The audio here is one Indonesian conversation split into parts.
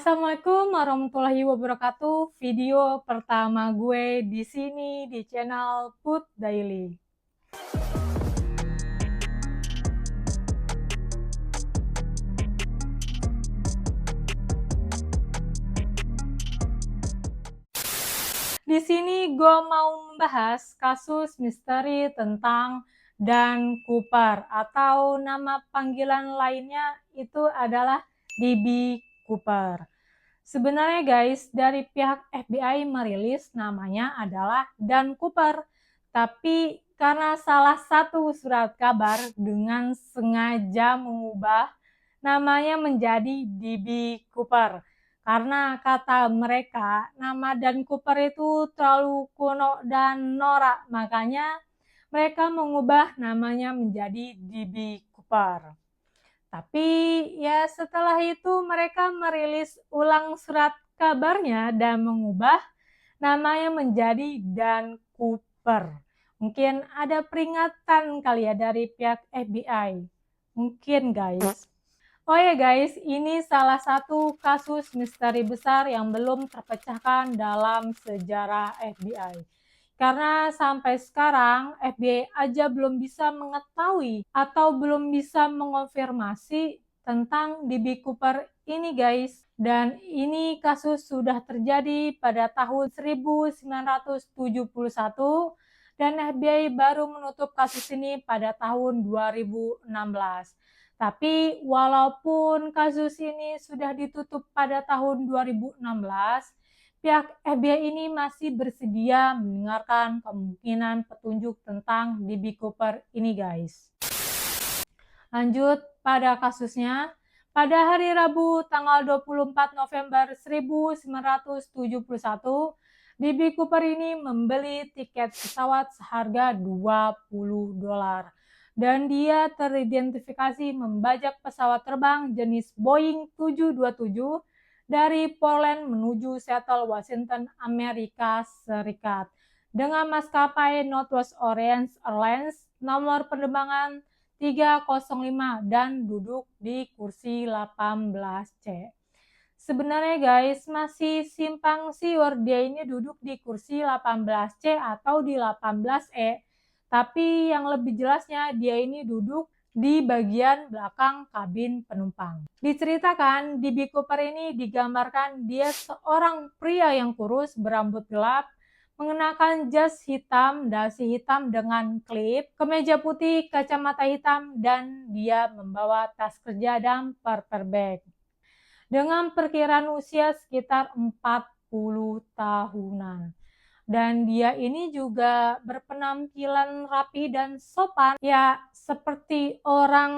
Assalamualaikum warahmatullahi wabarakatuh. Video pertama gue di sini di channel Put Daily. Di sini gue mau membahas kasus misteri tentang Dan Cooper atau nama panggilan lainnya itu adalah DB Cooper. Sebenarnya guys, dari pihak FBI merilis namanya adalah Dan Cooper, tapi karena salah satu surat kabar dengan sengaja mengubah namanya menjadi DB Cooper. Karena kata mereka, nama Dan Cooper itu terlalu kuno dan norak, makanya mereka mengubah namanya menjadi DB Cooper. Tapi ya setelah itu mereka merilis ulang surat kabarnya dan mengubah namanya menjadi Dan Cooper. Mungkin ada peringatan kali ya dari pihak FBI. Mungkin guys. Oh ya guys, ini salah satu kasus misteri besar yang belum terpecahkan dalam sejarah FBI. Karena sampai sekarang FBI aja belum bisa mengetahui atau belum bisa mengonfirmasi tentang DB Cooper ini guys. Dan ini kasus sudah terjadi pada tahun 1971 dan FBI baru menutup kasus ini pada tahun 2016. Tapi walaupun kasus ini sudah ditutup pada tahun 2016, pihak FBI ini masih bersedia mendengarkan kemungkinan petunjuk tentang DB Cooper ini guys. Lanjut pada kasusnya, pada hari Rabu tanggal 24 November 1971, DB Cooper ini membeli tiket pesawat seharga $20 dan dia teridentifikasi membajak pesawat terbang jenis Boeing 727 dari Portland menuju Seattle, Washington, Amerika Serikat dengan maskapai Northwest Orient Airlines nomor penerbangan 305 dan duduk di kursi 18C. Sebenarnya guys, masih simpang siur dia ini duduk di kursi 18C atau di 18E. Tapi yang lebih jelasnya dia ini duduk di bagian belakang kabin penumpang. Diceritakan DB Cooper ini digambarkan dia seorang pria yang kurus berambut gelap, mengenakan jas hitam, dasi hitam dengan klip, kemeja putih, kacamata hitam, dan dia membawa tas kerja dan paper bag. Dengan perkiraan usia sekitar 40 tahunan. Dan dia ini juga berpenampilan rapi dan sopan, ya seperti orang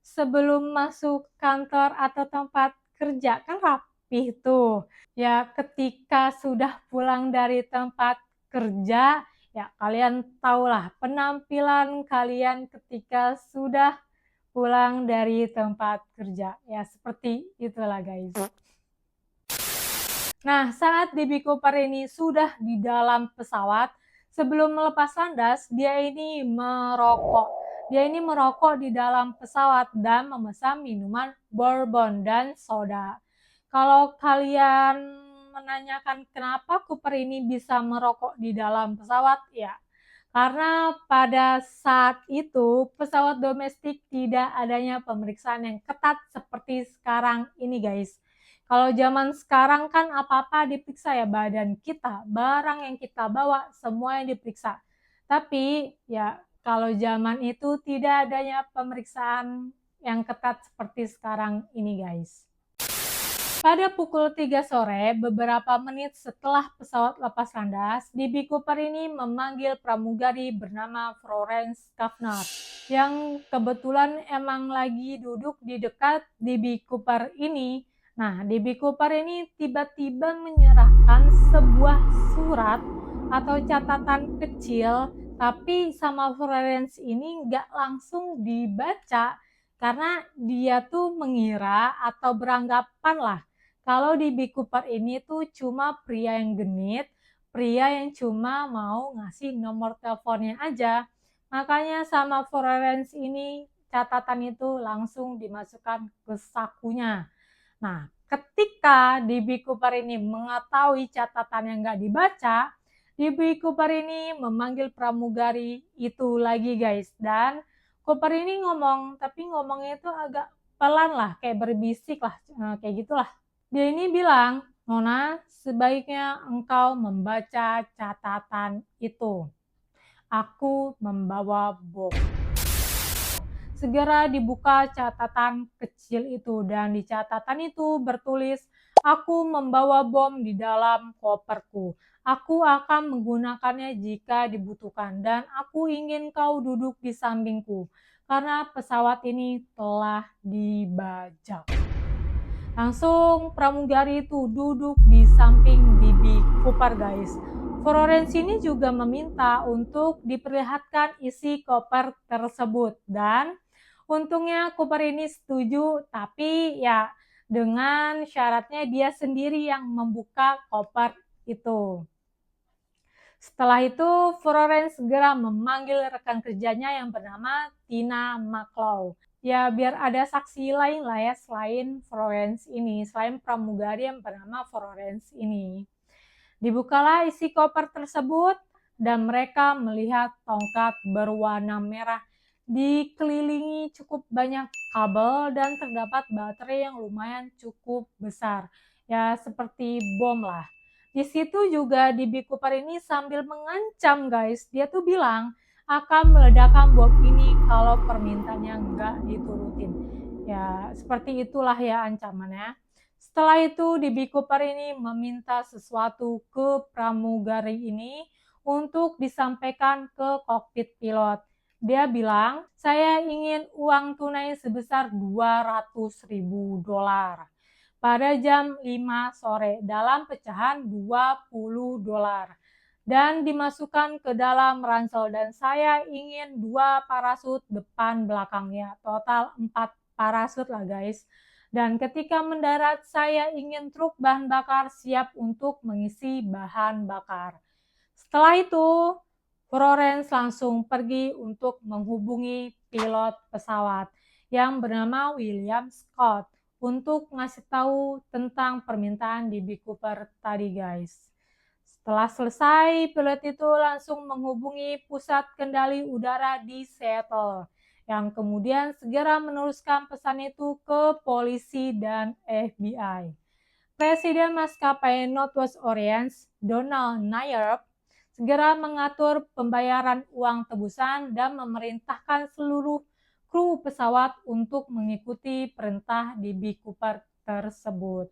sebelum masuk kantor atau tempat kerja, kan rapi tuh. Ya ketika sudah pulang dari tempat kerja, ya kalian tahulah penampilan kalian ketika sudah pulang dari tempat kerja. Ya seperti itulah guys. Nah, saat DB Cooper ini sudah di dalam pesawat, sebelum melepas landas, dia ini merokok. Dia ini merokok di dalam pesawat dan memesan minuman bourbon dan soda. Kalau kalian menanyakan kenapa Cooper ini bisa merokok di dalam pesawat, ya karena pada saat itu pesawat domestik tidak adanya pemeriksaan yang ketat seperti sekarang ini guys. Kalau zaman sekarang kan apa-apa diperiksa ya, badan kita, barang yang kita bawa semua yang diperiksa. Tapi ya kalau zaman itu tidak adanya pemeriksaan yang ketat seperti sekarang ini guys. Pada pukul 3 sore, beberapa menit setelah pesawat lepas landas, DB Cooper ini memanggil pramugari bernama Florence Kavanaugh yang kebetulan emang lagi duduk di dekat DB Cooper ini. Nah, DB Cooper ini tiba-tiba menyerahkan sebuah surat atau catatan kecil, tapi sama Florence ini nggak langsung dibaca karena dia tuh mengira atau beranggapan lah kalau DB Cooper ini tuh cuma pria yang genit, pria yang cuma mau ngasih nomor teleponnya aja. Makanya sama Florence ini catatan itu langsung dimasukkan ke sakunya. Nah, Ketika DB Cooper ini mengetahui catatan yang nggak dibaca, DB Cooper ini memanggil pramugari itu lagi guys. Dan Cooper ini ngomong, tapi ngomongnya itu agak pelan lah, kayak berbisik lah, kayak gitulah. Dia ini bilang, Nona, sebaiknya engkau membaca catatan itu. Aku membawa bom. Segera dibuka catatan kecil itu dan di catatan itu bertulis, aku membawa bom di dalam koperku. Aku akan menggunakannya jika dibutuhkan dan aku ingin kau duduk di sampingku karena pesawat ini telah dibajak. Langsung pramugari itu duduk di samping DB Cooper guys. Florence ini juga meminta untuk diperlihatkan isi koper tersebut dan untungnya Cooper ini setuju, tapi ya dengan syaratnya dia sendiri yang membuka koper itu. Setelah itu, Florence segera memanggil rekan kerjanya yang bernama Tina McCloud. Ya, biar ada saksi lain lah ya selain Florence ini, selain pramugari yang bernama Florence ini. Dibukalah isi koper tersebut dan mereka melihat tongkat berwarna merah dikelilingi cukup banyak kabel dan terdapat baterai yang lumayan cukup besar. Ya seperti bom lah. Di situ juga DB Cooper ini sambil mengancam guys. Dia tuh bilang akan meledakkan bom ini kalau permintaannya nggak diturutin. Ya seperti itulah ya ancamannya. Setelah itu DB Cooper ini meminta sesuatu ke pramugari ini untuk disampaikan ke kokpit pilot. Dia bilang, saya ingin uang tunai sebesar 200.000 dolar pada jam 5 sore dalam pecahan 20 dolar dan dimasukkan ke dalam ransel dan saya ingin 2 parasut depan belakangnya, total 4 parasut lah guys. Dan ketika mendarat saya ingin truk bahan bakar siap untuk mengisi bahan bakar. Setelah itu Florence langsung pergi untuk menghubungi pilot pesawat yang bernama William Scott untuk ngasih tahu tentang permintaan DB Cooper tadi guys. Setelah selesai, pilot itu langsung menghubungi pusat kendali udara di Seattle yang kemudian segera meneruskan pesan itu ke polisi dan FBI. Presiden maskapai Northwest Orient, Donald Nair, segera mengatur pembayaran uang tebusan dan memerintahkan seluruh kru pesawat untuk mengikuti perintah DB Cooper tersebut.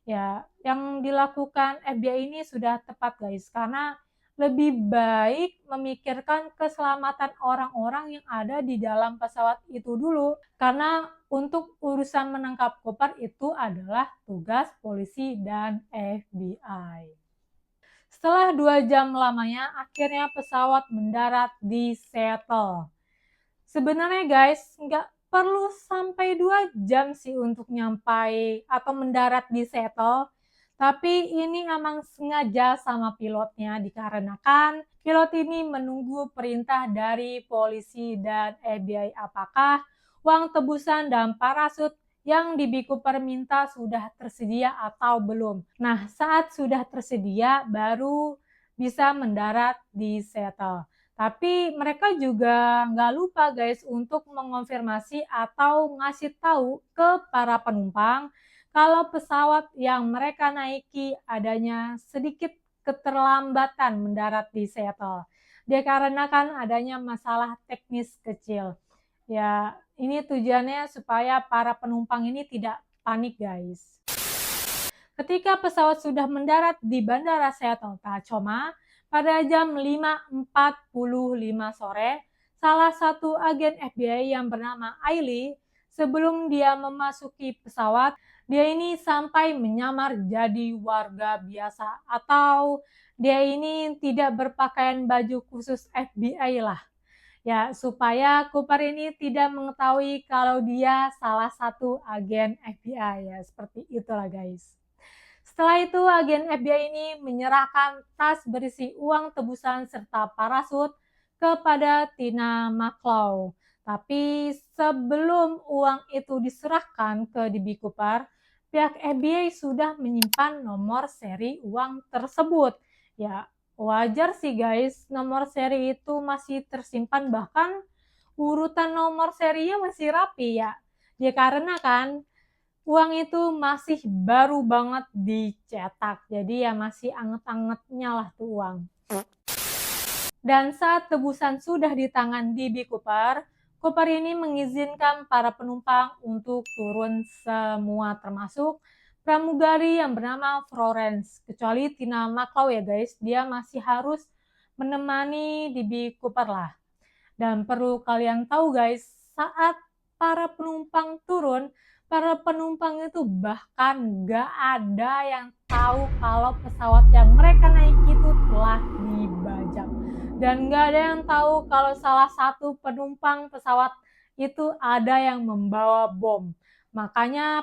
Ya, yang dilakukan FBI ini sudah tepat guys, karena lebih baik memikirkan keselamatan orang-orang yang ada di dalam pesawat itu dulu. Karena untuk urusan menangkap Cooper itu adalah tugas polisi dan FBI. Setelah 2 jam lamanya, akhirnya pesawat mendarat di Seattle. Sebenarnya guys, nggak perlu sampai 2 jam sih untuk nyampai atau mendarat di Seattle. Tapi ini emang sengaja sama pilotnya dikarenakan pilot ini menunggu perintah dari polisi dan FBI apakah uang tebusan dan parasut yang DB Cooper minta sudah tersedia atau belum. Nah, saat sudah tersedia baru bisa mendarat di Seattle. Tapi mereka juga nggak lupa guys untuk mengonfirmasi atau ngasih tahu ke para penumpang kalau pesawat yang mereka naiki adanya sedikit keterlambatan mendarat di Seattle. Dikarenakan adanya masalah teknis kecil. Ya, ini tujuannya supaya para penumpang ini tidak panik guys. Ketika pesawat sudah mendarat di Bandara Seattle Tacoma pada jam 5.45 sore, salah satu agen FBI yang bernama Ailey, sebelum dia memasuki pesawat, dia ini sampai menyamar jadi warga biasa atau dia ini tidak berpakaian baju khusus FBI lah. Ya, supaya Cooper ini tidak mengetahui kalau dia salah satu agen FBI ya, seperti itulah guys. Setelah itu, agen FBI ini menyerahkan tas berisi uang tebusan serta parasut kepada Tina McCloud. Tapi sebelum uang itu diserahkan ke DB Cooper, pihak FBI sudah menyimpan nomor seri uang tersebut. Ya, wajar sih guys, nomor seri itu masih tersimpan, bahkan urutan nomor serinya masih rapi ya. Ya karena kan uang itu masih baru banget dicetak, jadi ya masih anget-angetnya lah tuh uang. Dan saat tebusan sudah di tangan DB Cooper, Cooper ini mengizinkan para penumpang untuk turun semua, termasuk pramugari yang bernama Florence. Kecuali Tina McCloud ya guys, dia masih harus menemani DB Cooper lah. Dan perlu kalian tahu guys, saat para penumpang turun, para penumpang itu bahkan gak ada yang tahu kalau pesawat yang mereka naiki itu telah dibajak. Dan gak ada yang tahu kalau salah satu penumpang pesawat itu ada yang membawa bom. Makanya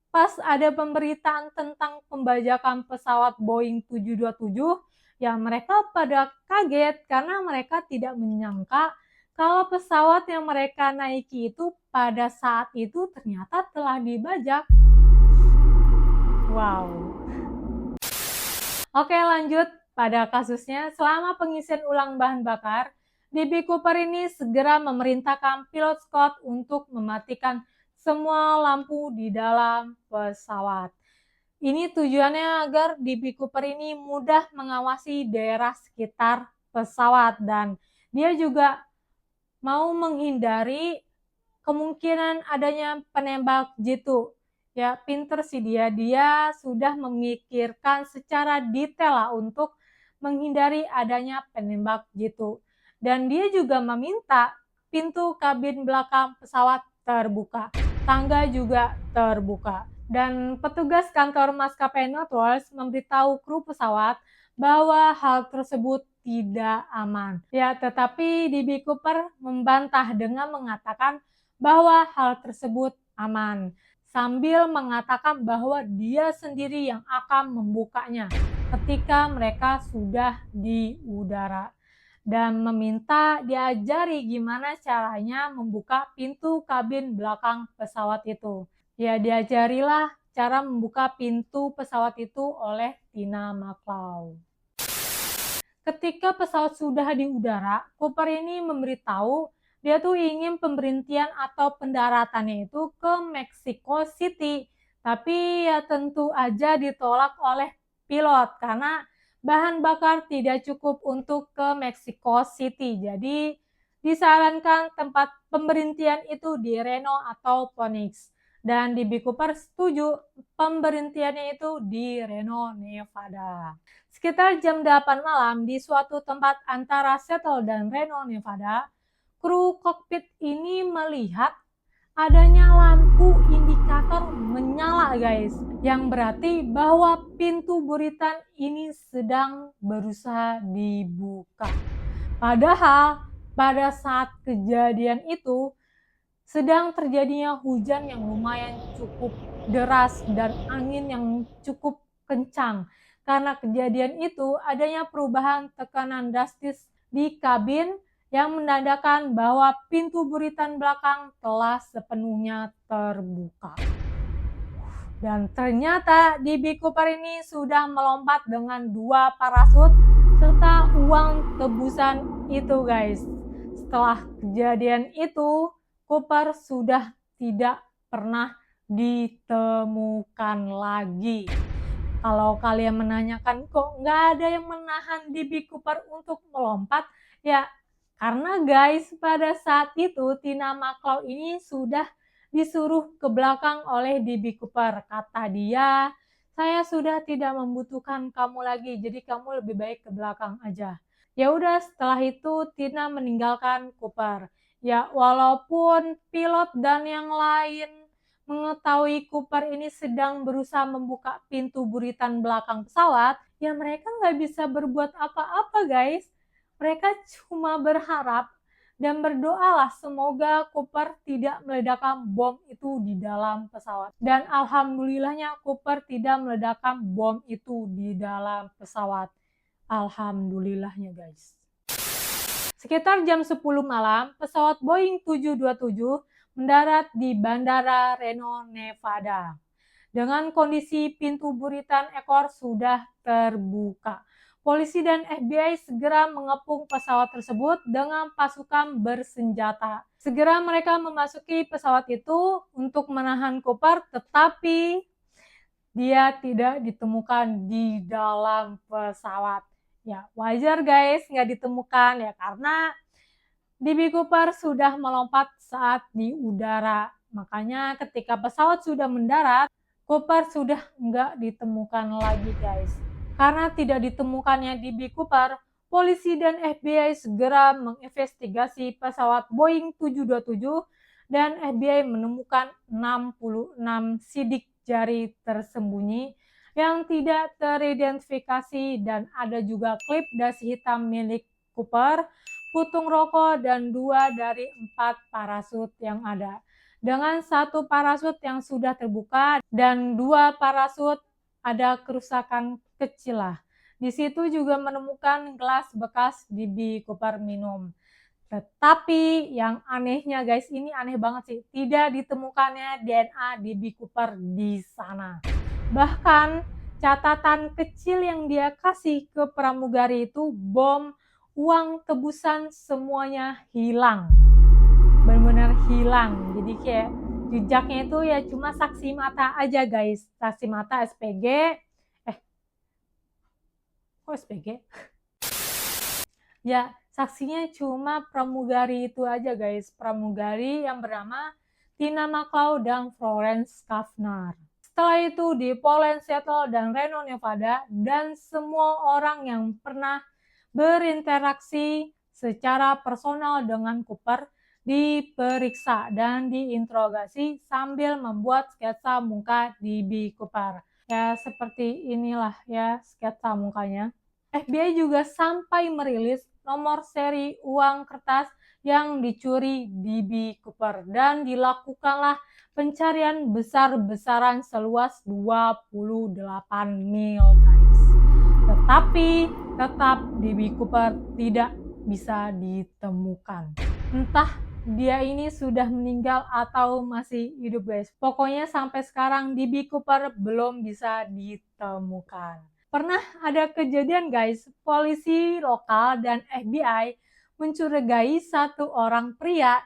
pas ada pemberitaan tentang pembajakan pesawat Boeing 727, ya mereka pada kaget karena mereka tidak menyangka kalau pesawat yang mereka naiki itu pada saat itu ternyata telah dibajak. Wow. Oke, lanjut pada kasusnya. Selama pengisian ulang bahan bakar, DB Cooper ini segera memerintahkan pilot Scott untuk mematikan semua lampu di dalam pesawat. Ini tujuannya agar DB Cooper ini mudah mengawasi daerah sekitar pesawat, dan dia juga mau menghindari kemungkinan adanya penembak jitu. Ya, pinter sih dia sudah memikirkan secara detail lah untuk menghindari adanya penembak jitu. Dan dia juga meminta pintu kabin belakang pesawat terbuka, tangga juga terbuka. Dan petugas kantor maskapai Northwest memberitahu kru pesawat bahwa hal tersebut tidak aman. Ya, tetapi DB Cooper membantah dengan mengatakan bahwa hal tersebut aman, sambil mengatakan bahwa dia sendiri yang akan membukanya ketika mereka sudah di udara, dan meminta diajari gimana caranya membuka pintu kabin belakang pesawat itu. Ya, diajarilah cara membuka pintu pesawat itu oleh Tina McCloud. Ketika pesawat sudah di udara, Cooper ini memberitahu dia tuh ingin pemberhentian atau pendaratannya itu ke Mexico City. Tapi ya tentu aja ditolak oleh pilot karena bahan bakar tidak cukup untuk ke Mexico City. Jadi disarankan tempat pemberhentian itu di Reno atau Phoenix. Dan DB Cooper setuju pemberhentiannya itu di Reno, Nevada. Sekitar jam 8 malam di suatu tempat antara Seattle dan Reno, Nevada, kru kokpit ini melihat adanya lampu indikator menyala guys, yang berarti bahwa pintu buritan ini sedang berusaha dibuka. Padahal pada saat kejadian itu sedang terjadinya hujan yang lumayan cukup deras dan angin yang cukup kencang. Karena kejadian itu adanya perubahan tekanan drastis di kabin yang menandakan bahwa pintu buritan belakang telah sepenuhnya terbuka. Dan ternyata DB Cooper ini sudah melompat dengan 2 parasut serta uang tebusan itu guys. Setelah kejadian itu, Cooper sudah tidak pernah ditemukan lagi. Kalau kalian menanyakan kok nggak ada yang menahan DB Cooper untuk melompat, ya karena guys pada saat itu Tina McCloud ini sudah disuruh ke belakang oleh DB Cooper. Kata dia, saya sudah tidak membutuhkan kamu lagi, jadi kamu lebih baik ke belakang aja. Ya udah, setelah itu Tina meninggalkan Cooper. Ya, walaupun pilot dan yang lain mengetahui Cooper ini sedang berusaha membuka pintu buritan belakang pesawat, ya mereka nggak bisa berbuat apa-apa guys. Mereka cuma berharap dan berdoalah semoga Cooper tidak meledakkan bom itu di dalam pesawat. Dan alhamdulillahnya Cooper tidak meledakkan bom itu di dalam pesawat. Alhamdulillahnya guys. Sekitar jam 10 malam, pesawat Boeing 727 mendarat di Bandara Reno, Nevada. dengan kondisi pintu buritan ekor sudah terbuka. Polisi dan FBI segera mengepung pesawat tersebut dengan pasukan bersenjata. Segera mereka memasuki pesawat itu untuk menahan Cooper, tetapi dia tidak ditemukan di dalam pesawat. Ya, wajar guys nggak ditemukan ya, karena DB Cooper sudah melompat saat di udara. Makanya ketika pesawat sudah mendarat, Cooper sudah nggak ditemukan lagi guys. Karena tidak ditemukannya DB Cooper, polisi dan FBI segera menginvestigasi pesawat Boeing 727 dan FBI menemukan 66 sidik jari tersembunyi yang tidak teridentifikasi, dan ada juga klip dasi hitam milik Cooper, putung rokok, dan 2 dari 4 parasut yang ada. Dengan 1 parasut yang sudah terbuka dan 2 parasut ada kerusakan kecil lah. Di situ juga menemukan gelas bekas DB Cooper minum. Tetapi yang anehnya guys, ini aneh banget sih, tidak ditemukannya DNA DB Cooper di sana. Bahkan catatan kecil yang dia kasih ke pramugari itu, bom, uang tebusan semuanya hilang. Benar-benar hilang. Jadi kayak jejaknya itu ya cuma saksi mata aja guys. Saksi mata SPG. Kok SPG? Ya, saksinya cuma pramugari itu aja guys. Pramugari yang bernama Tina McLeod dan Florence Kavnar. Setelah itu di Poland, Seattle, dan Reno, Nevada, dan semua orang yang pernah berinteraksi secara personal dengan Cooper diperiksa dan diinterogasi sambil membuat sketsa muka DB Cooper. Ya, seperti inilah ya sketsa mukanya. FBI juga sampai merilis nomor seri uang kertas yang dicuri DB Cooper, dan dilakukanlah pencarian besar-besaran seluas 28 mil guys. Tetapi tetap DB Cooper tidak bisa ditemukan. Entah dia ini sudah meninggal atau masih hidup guys. Pokoknya sampai sekarang DB Cooper belum bisa ditemukan. Pernah ada kejadian guys, polisi lokal dan FBI mencurigai satu orang pria.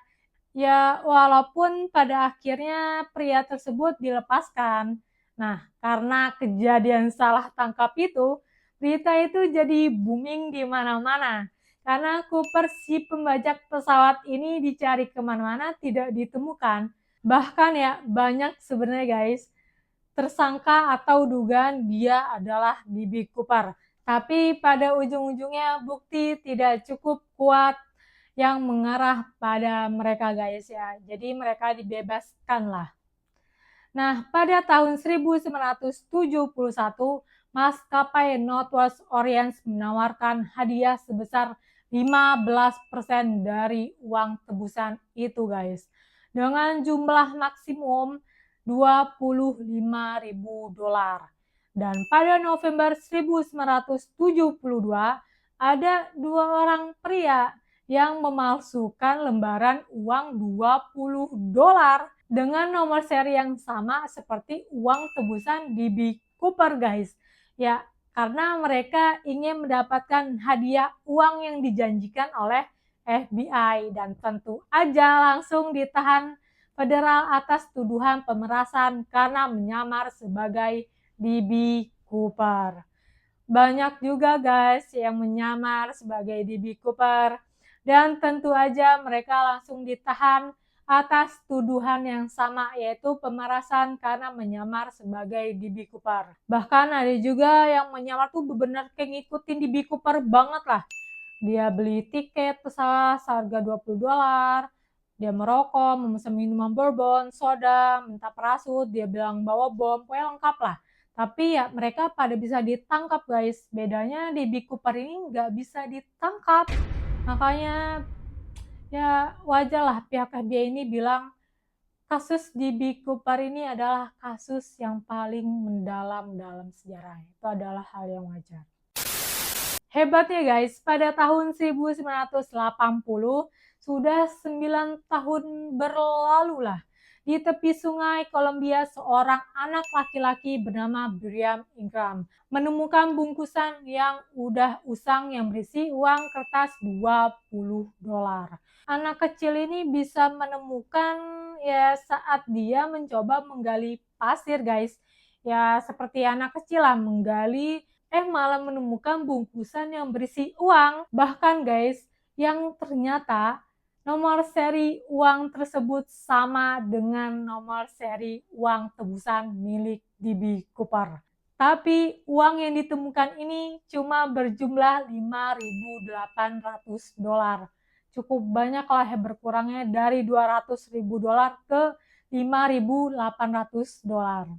Ya, walaupun pada akhirnya pria tersebut dilepaskan. Nah, karena kejadian salah tangkap itu, berita itu jadi booming di mana-mana. Karena Cooper, si pembajak pesawat ini, dicari kemana-mana tidak ditemukan. Bahkan ya banyak sebenarnya guys tersangka atau dugaan dia adalah DB Cooper. Tapi pada ujung-ujungnya bukti tidak cukup kuat yang mengarah pada mereka guys ya. Jadi mereka dibebaskan lah. Nah, pada tahun 1971, maskapai Northwest Orient menawarkan hadiah sebesar 15% dari uang tebusan itu guys. Dengan jumlah maksimum $25.000. Dan pada November 1972, ada 2 orang pria yang memalsukan lembaran uang $20 dengan nomor seri yang sama seperti uang tebusan DB Cooper guys. Ya, karena mereka ingin mendapatkan hadiah uang yang dijanjikan oleh FBI, dan tentu aja langsung ditahan federal atas tuduhan pemerasan karena menyamar sebagai DB Cooper. Banyak juga guys yang menyamar sebagai DB Cooper, dan tentu aja mereka langsung ditahan atas tuduhan yang sama, yaitu pemerasan karena menyamar sebagai DB Cooper. Bahkan ada juga yang menyamar tuh benar kayak ngikutin DB Cooper banget lah. Dia beli tiket pesawat seharga $20, dia merokok, memesan minuman bourbon, soda, minta parasut, dia bilang bawa bom, pokoknya lengkap lah. Tapi ya mereka pada bisa ditangkap guys. Bedanya DB Cooper ini nggak bisa ditangkap. Makanya ya wajar lah pihak FBI ini bilang kasus DB Cooper ini adalah kasus yang paling mendalam dalam sejarah. Itu adalah hal yang wajar. Hebatnya guys, pada tahun 1980, sudah 9 tahun berlalu lah, di tepi sungai Columbia, seorang anak laki-laki bernama Brian Ingram menemukan bungkusan yang udah usang yang berisi uang kertas $20. Anak kecil ini bisa menemukan ya saat dia mencoba menggali pasir, guys. Ya seperti anak kecil lah menggali, malah menemukan bungkusan yang berisi uang. Bahkan guys, yang ternyata nomor seri uang tersebut sama dengan nomor seri uang tebusan milik D.B. Cooper. Tapi uang yang ditemukan ini cuma berjumlah $5.800. Cukup banyak lah ya, berkurangnya dari $200.000 ke $5.800.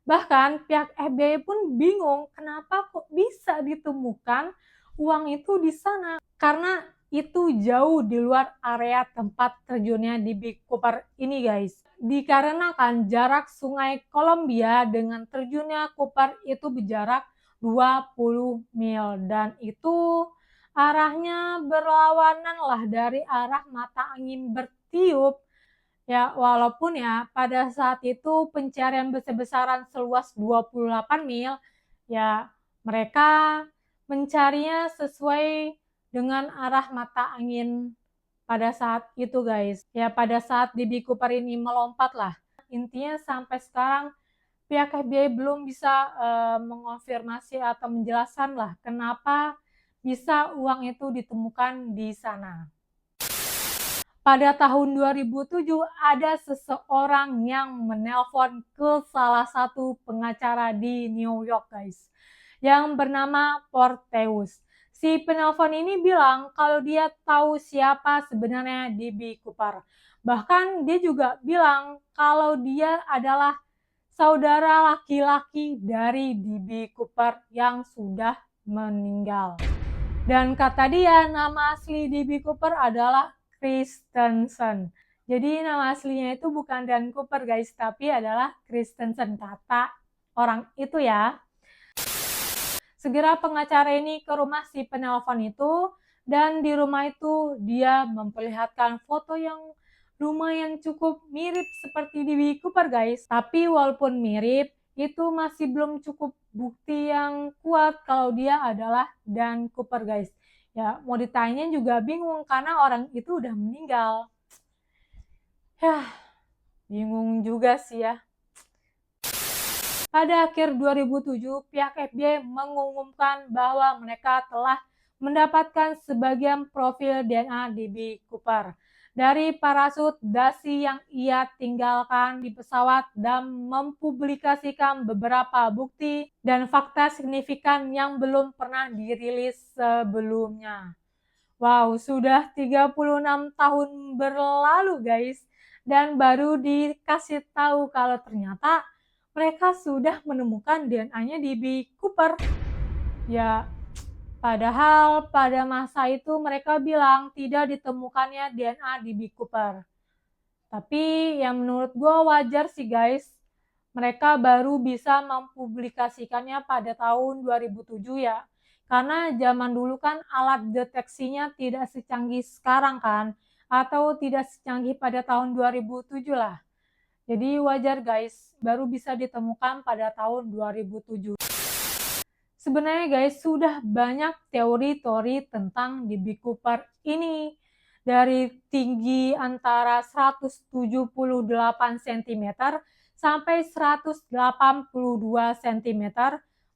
Bahkan pihak FBI pun bingung kenapa kok bisa ditemukan uang itu di sana. Karena itu jauh di luar area tempat terjunnya D.B. Cooper ini, guys. Dikarenakan jarak sungai Columbia dengan terjunnya Cooper itu berjarak 20 mil dan itu arahnya berlawanan lah dari arah mata angin bertiup. Ya, walaupun ya pada saat itu pencarian besar-besaran seluas 28 mil, ya mereka mencarinya sesuai dengan arah mata angin pada saat itu, guys. Ya pada saat D.B. Cooper ini melompat lah. Intinya sampai sekarang pihak FBI belum bisa mengonfirmasi atau menjelaskan lah kenapa bisa uang itu ditemukan di sana. Pada tahun 2007 ada seseorang yang menelpon ke salah satu pengacara di New York, guys, yang bernama Porteus. Si penelpon ini bilang kalau dia tahu siapa sebenarnya D.B. Cooper. Bahkan dia juga bilang kalau dia adalah saudara laki-laki dari D.B. Cooper yang sudah meninggal. Dan kata dia nama asli D.B. Cooper adalah Christensen. Jadi nama aslinya itu bukan Dan Cooper, guys, tapi adalah Christensen, kata orang itu ya. Segera pengacara ini ke rumah si penelpon itu, dan di rumah itu dia memperlihatkan foto yang lumayan cukup mirip seperti D.B. Cooper, guys. Tapi walaupun mirip, itu masih belum cukup bukti yang kuat kalau dia adalah Dan Cooper, guys. Ya, mau ditanya juga bingung karena orang itu udah meninggal. Yah, bingung juga sih ya. Pada akhir 2007, pihak FBI mengumumkan bahwa mereka telah mendapatkan sebagian profil DNA D.B. Cooper dari parasut dasi yang ia tinggalkan di pesawat dan mempublikasikan beberapa bukti dan fakta signifikan yang belum pernah dirilis sebelumnya. Wow, sudah 36 tahun berlalu, guys, dan baru dikasih tahu kalau ternyata mereka sudah menemukan DNA-nya D.B. Cooper. Ya, padahal pada masa itu mereka bilang tidak ditemukannya DNA D.B. Cooper. Tapi yang menurut gue wajar sih, guys. Mereka baru bisa mempublikasikannya pada tahun 2007 ya. Karena zaman dulu kan alat deteksinya tidak secanggih sekarang kan. Atau tidak secanggih pada tahun 2007 lah. Jadi wajar, guys, baru bisa ditemukan pada tahun 2007. Sebenarnya, guys, sudah banyak teori-teori tentang D.B. Cooper ini. Dari tinggi antara 178 cm sampai 182 cm,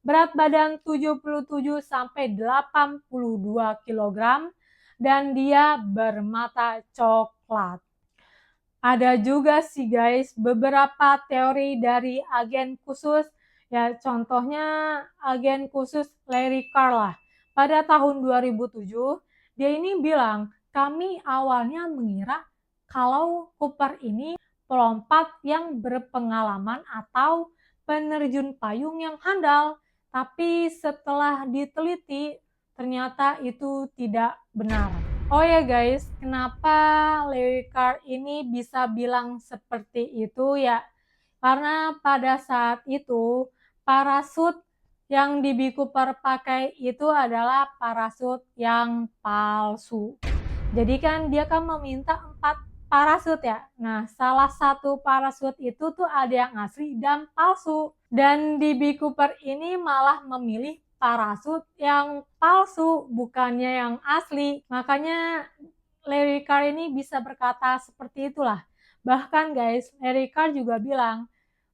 berat badan 77 sampai 82 kg, dan dia bermata coklat. Ada juga sih, guys, beberapa teori dari agen khusus, ya contohnya agen khusus Larry Carr lah. Pada tahun 2007, dia ini bilang, kami awalnya mengira kalau Cooper ini pelompat yang berpengalaman atau penerjun payung yang handal. Tapi setelah diteliti, ternyata itu tidak benar. Oh ya guys, kenapa Larry Carr ini bisa bilang seperti itu ya? Karena pada saat itu parasut yang D.B. Cooper pakai itu adalah parasut yang palsu. Jadi kan dia kan meminta 4 parasut ya. Nah, salah satu parasut itu tuh ada yang asli dan palsu. Dan DB Cooper ini malah memilih parasut yang palsu, bukannya yang asli. Makanya Larry Carr ini bisa berkata seperti itulah. Bahkan guys, Larry Carr juga bilang,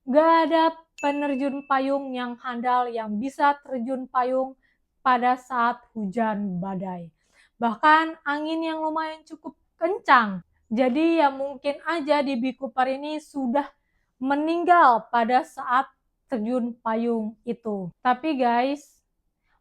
gak ada penerjun payung yang handal yang bisa terjun payung pada saat hujan badai. Bahkan angin yang lumayan cukup kencang. Jadi ya mungkin aja DB Cooper ini sudah meninggal pada saat terjun payung itu. Tapi guys,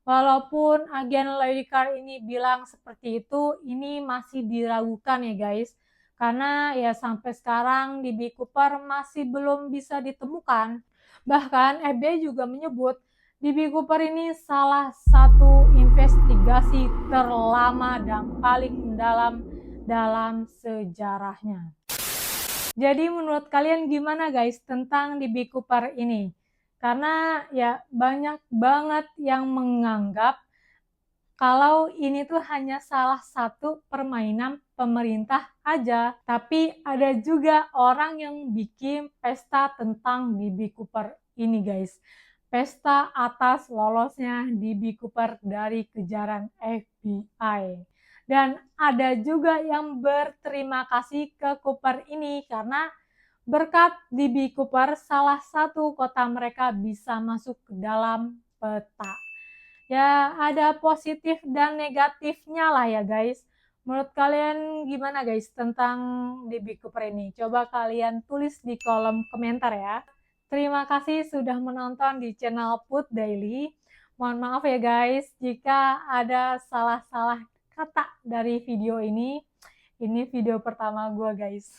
walaupun agen Larry Carr ini bilang seperti itu, ini masih diragukan ya guys. Karena ya sampai sekarang DB Cooper masih belum bisa ditemukan. Bahkan FBI juga menyebut DB Cooper ini salah satu investigasi terlama dan paling mendalam dalam sejarahnya. Jadi menurut kalian gimana guys tentang DB Cooper ini? Karena ya banyak banget yang menganggap kalau ini tuh hanya salah satu permainan pemerintah aja. Tapi ada juga orang yang bikin pesta tentang DB Cooper ini guys. Pesta atas lolosnya DB Cooper dari kejaran FBI. Dan ada juga yang berterima kasih ke Cooper ini karena berkat DB Cooper salah satu kota mereka bisa masuk ke dalam peta. Ya ada positif dan negatifnya lah ya guys. Menurut kalian gimana guys tentang DB Cooper ini? Coba kalian tulis di kolom komentar ya. Terima kasih sudah menonton di channel Put Daily. Mohon maaf ya guys jika ada salah-salah kata dari video ini. Ini video pertama gue guys.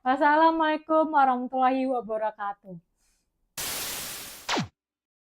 Wassalamualaikum warahmatullahi wabarakatuh.